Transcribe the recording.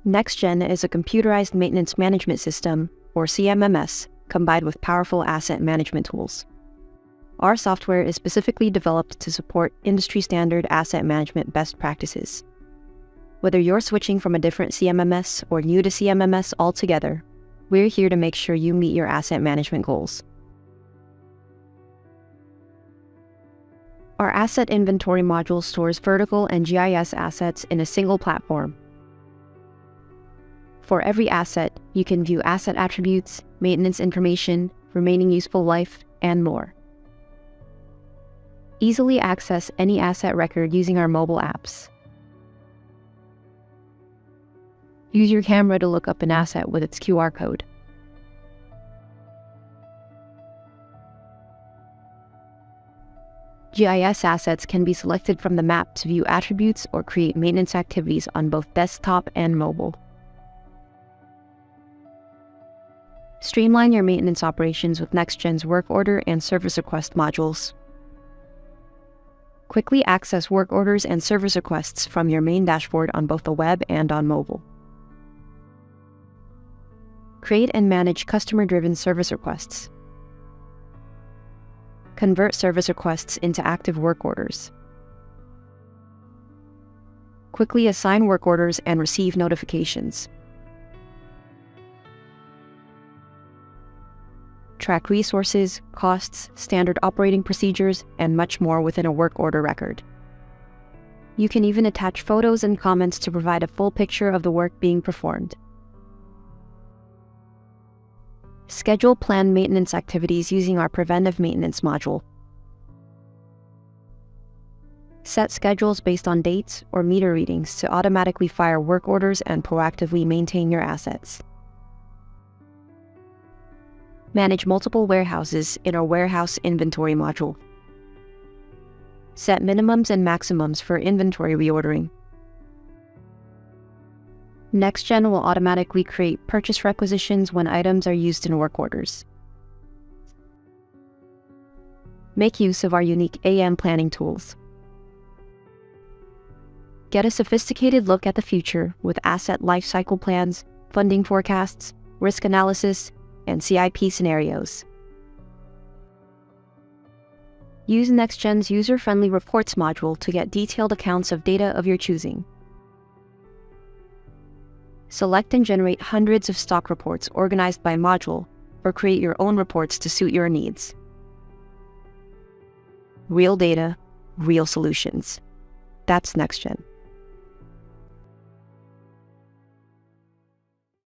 NEXGEN is a computerized maintenance management system, or CMMS, combined with powerful asset management tools. Our software is specifically developed to support industry-standard asset management best practices. Whether you're switching from a different CMMS or new to CMMS altogether, we're here to make sure you meet your asset management goals. Our Asset Inventory module stores vertical and GIS assets in a single platform. For every asset, you can view asset attributes, maintenance information, remaining useful life, and more. Easily access any asset record using our mobile apps. Use your camera to look up an asset with its QR code. GIS assets can be selected from the map to view attributes or create maintenance activities on both desktop and mobile. Streamline your maintenance operations with NEXGEN's work order and service request modules. Quickly access work orders and service requests from your main dashboard on both the web and on mobile. Create and manage customer-driven service requests. Convert service requests into active work orders. Quickly assign work orders and receive notifications. Track resources, costs, standard operating procedures, and much more within a work order record. You can even attach photos and comments to provide a full picture of the work being performed. Schedule planned maintenance activities using our Preventive Maintenance module. Set schedules based on dates or meter readings to automatically fire work orders and proactively maintain your assets. Manage multiple warehouses in our Warehouse Inventory module. Set minimums and maximums for inventory reordering. NEXGEN will automatically create purchase requisitions when items are used in work orders. Make use of our unique AM planning tools. Get a sophisticated look at the future with asset lifecycle plans, funding forecasts, risk analysis, and CIP scenarios. Use NEXGEN's user-friendly Reports module to get detailed accounts of data of your choosing. Select and generate hundreds of stock reports organized by module, or create your own reports to suit your needs. Real data, real solutions. That's NEXGEN.